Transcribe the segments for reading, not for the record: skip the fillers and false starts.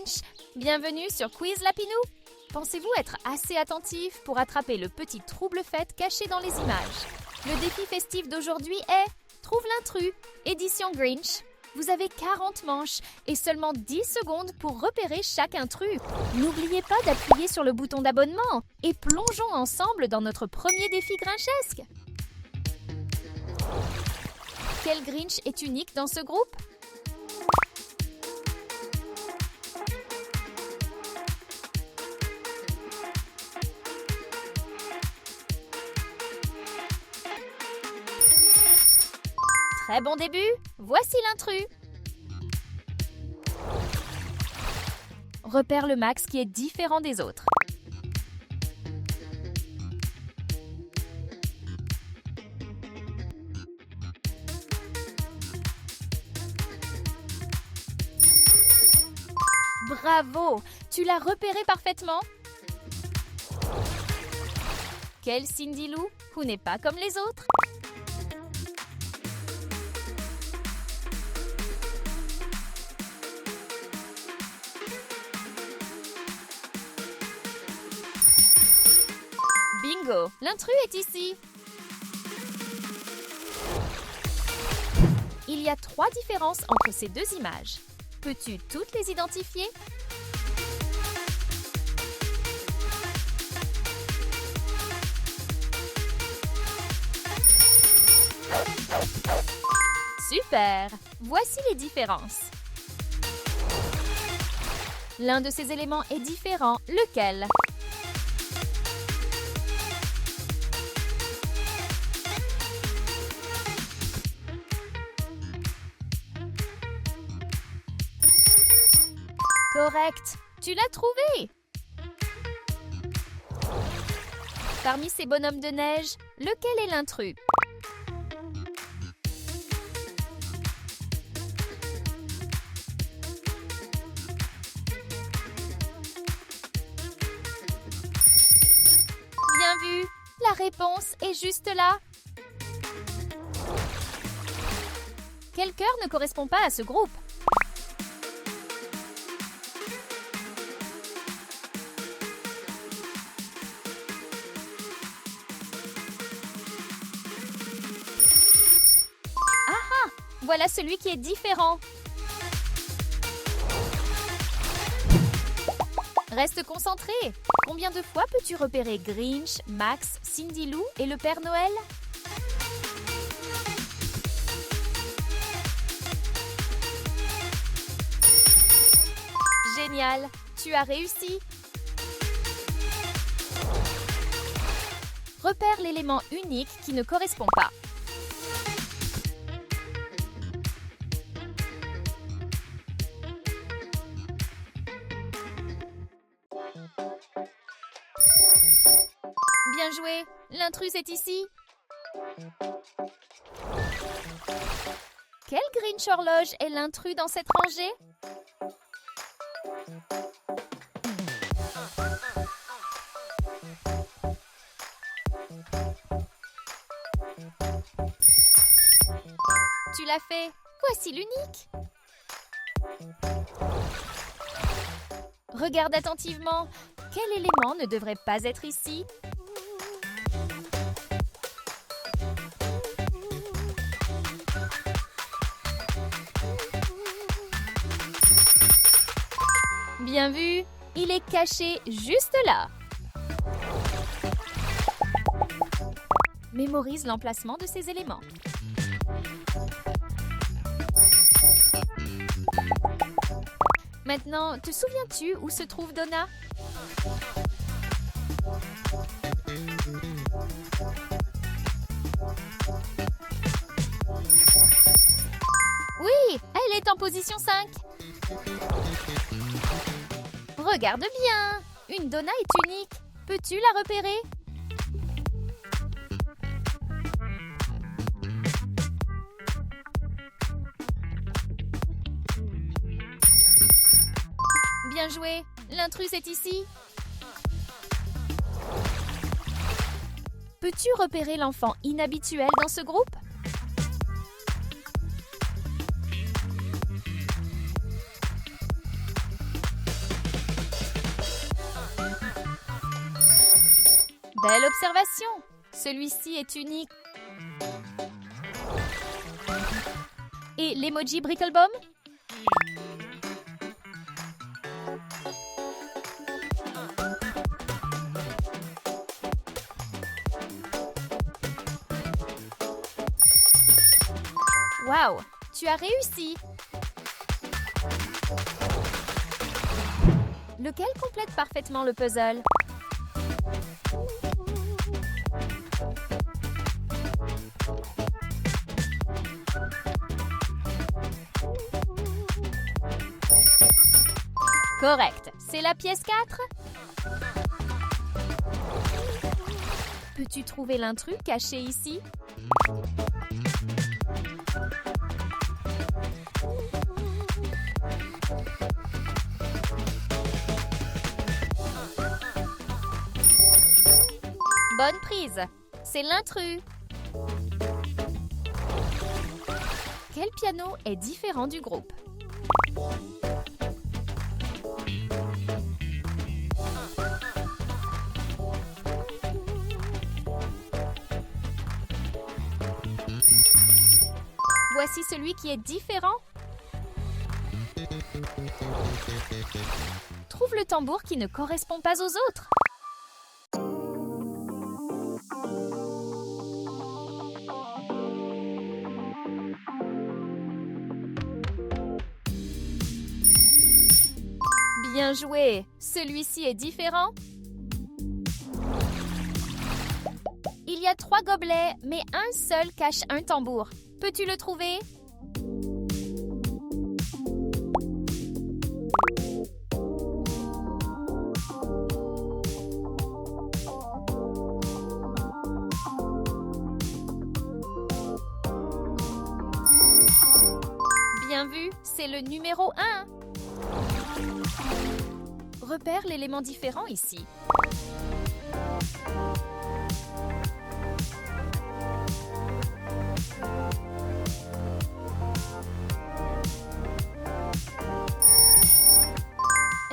Grinch! Bienvenue sur Quiz Lapinou! Pensez-vous être assez attentif pour attraper le petit trouble-fête caché dans les images? Le défi festif d'aujourd'hui est Trouve l'intrus, édition Grinch. Vous avez 40 manches et seulement 10 secondes pour repérer chaque intrus. N'oubliez pas d'appuyer sur le bouton d'abonnement et plongeons ensemble dans notre premier défi grinchesque. Quel Grinch est unique dans ce groupe? Très bon début, voici l'intrus. Repère le max qui est différent des autres. Bravo, tu l'as repéré parfaitement. Quel Cindy Lou ou n'est pas comme les autres? Bingo, l'intrus est ici. Il y a 3 différences entre ces deux images. Peux-tu toutes les identifier? Super! Voici les différences. L'un de ces éléments est différent. Lequel? Correct, tu l'as trouvé! Parmi ces bonhommes de neige, lequel est l'intrus? Bien vu, la réponse est juste là. Quel cœur ne correspond pas à ce groupe? Voilà celui qui est différent. Reste concentré. Combien de fois peux-tu repérer Grinch, Max, Cindy Lou et le Père Noël? Génial, tu as réussi. Repère l'élément unique qui ne correspond pas. Bien joué, l'intrus est ici. Quel Grinch horloge est l'intrus dans cette rangée? Tu l'as fait, voici l'unique. Regarde attentivement, quel élément ne devrait pas être ici? Bien vu, il est caché juste là. Mémorise l'emplacement de ces éléments. Maintenant, te souviens-tu où se trouve Donna? Oui, elle est en position 5. Regarde bien, une Donna est unique. Peux-tu la repérer? Bien joué, l'intrus est ici. Peux-tu repérer l'enfant inhabituel dans ce groupe? Belle observation! Celui-ci est unique. Et l'emoji Bricklebomb? Waouh! Tu as réussi! Lequel complète parfaitement le puzzle? Correct, c'est la pièce 4. Peux-tu trouver l'intrus caché ici? Bonne prise, c'est l'intrus. Quel piano est différent du groupe? Voici celui qui est différent. Trouve le tambour qui ne correspond pas aux autres. Bien joué! Celui-ci est différent. Il y a 3 gobelets, mais un seul cache un tambour. Peux-tu le trouver? Bien vu, c'est le numéro 1. Repère l'élément différent ici.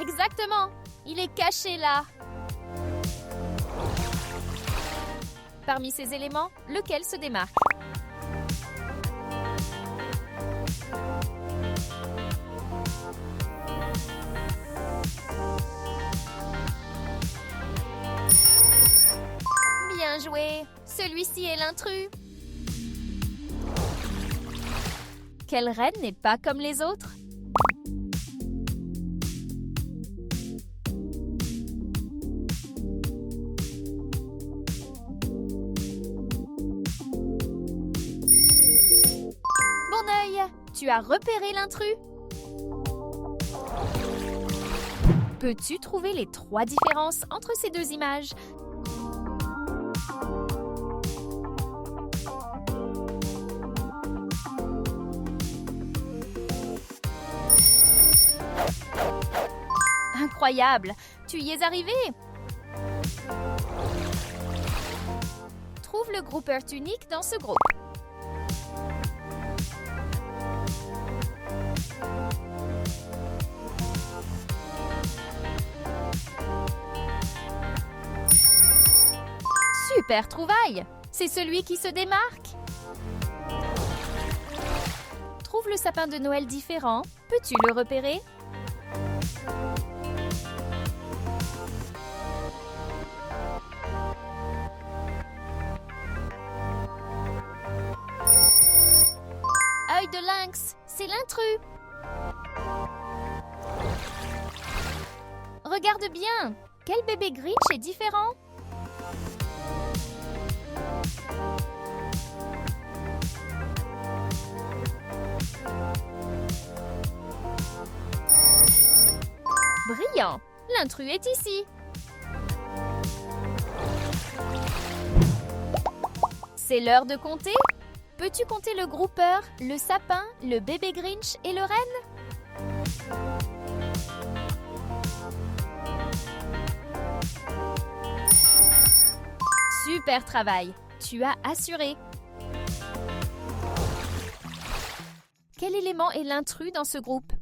Exactement, il est caché là. Parmi ces éléments, lequel se démarque? Bien joué! Celui-ci est l'intrus. Quelle reine n'est pas comme les autres? Bon œil! Tu as repéré l'intrus? Peux-tu trouver les 3 différences entre ces 2 images? Incroyable! Tu y es arrivé! Trouve le groupeur unique dans ce groupe. Super trouvaille! C'est celui qui se démarque. Trouve le sapin de Noël différent. Peux-tu le repérer? Œil de lynx, c'est l'intrus. Regarde bien, quel bébé Grinch est différent? Brillant, l'intrus est ici. C'est l'heure de compter. Peux-tu compter le groupeur, le sapin, le bébé Grinch et le renne? Super travail, tu as assuré. Quel élément est l'intrus dans ce groupe?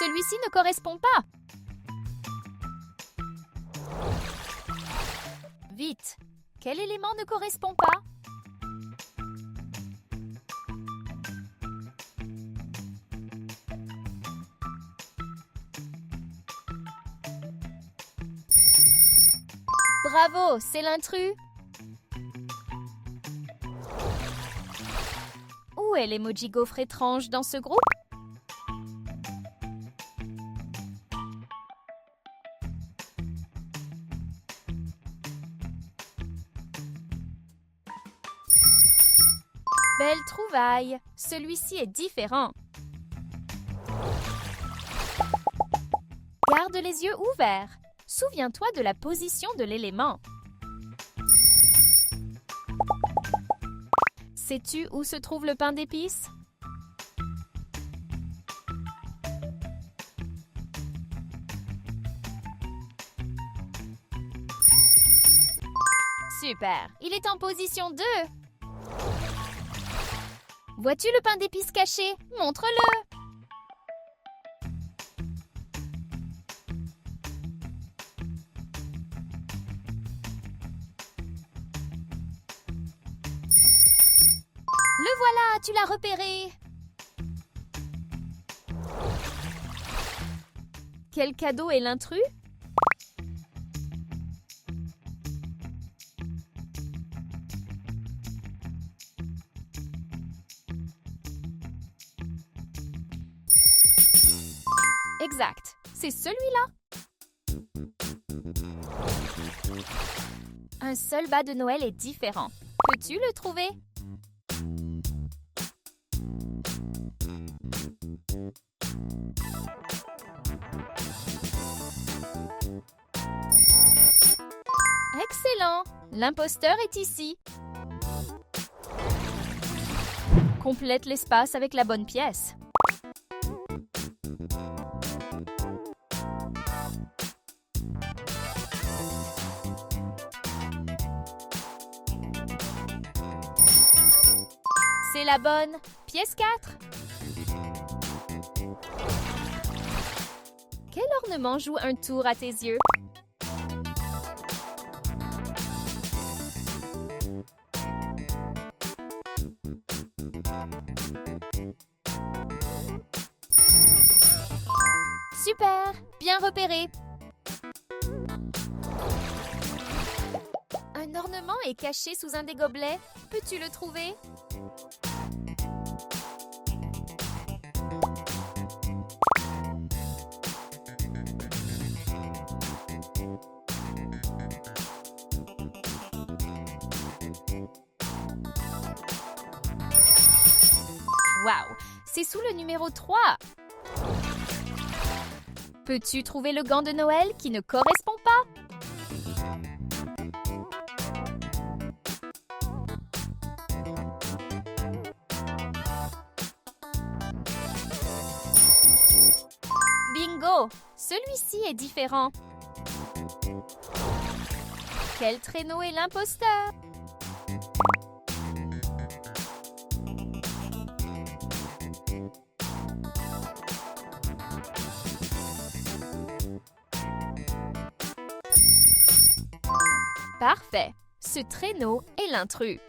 Celui-ci ne correspond pas. Vite, quel élément ne correspond pas? Bravo, c'est l'intrus. Où est l'emoji gaufre étrange dans ce groupe? Belle trouvaille! Celui-ci est différent. Garde les yeux ouverts. Souviens-toi de la position de l'élément. Sais-tu où se trouve le pain d'épices? Super! Il est en position 2. Vois-tu le pain d'épices caché? Montre-le! Le voilà, tu l'as repéré! Quel cadeau est l'intrus? Exact, c'est celui-là. Un seul bas de Noël est différent. Peux-tu le trouver? Excellent! L'imposteur est ici. Complète l'espace avec la bonne pièce. C'est la bonne. Pièce 4. Quel ornement joue un tour à tes yeux? Super! Bien repéré! Un ornement est caché sous un des gobelets. Peux-tu le trouver? Waouh! C'est sous le numéro 3! Peux-tu trouver le gant de Noël qui ne correspond pas? Bingo! Celui-ci est différent. Quel traîneau est l'imposteur? Parfait! Ce traîneau est l'intrus.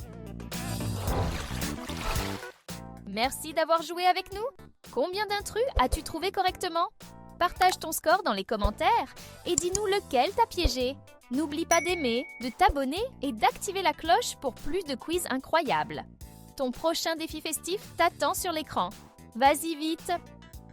Merci d'avoir joué avec nous. Combien d'intrus as-tu trouvé correctement? Partage ton score dans les commentaires et dis-nous lequel t'a piégé. N'oublie pas d'aimer, de t'abonner et d'activer la cloche pour plus de quiz incroyables. Ton prochain défi festif t'attend sur l'écran. Vas-y vite!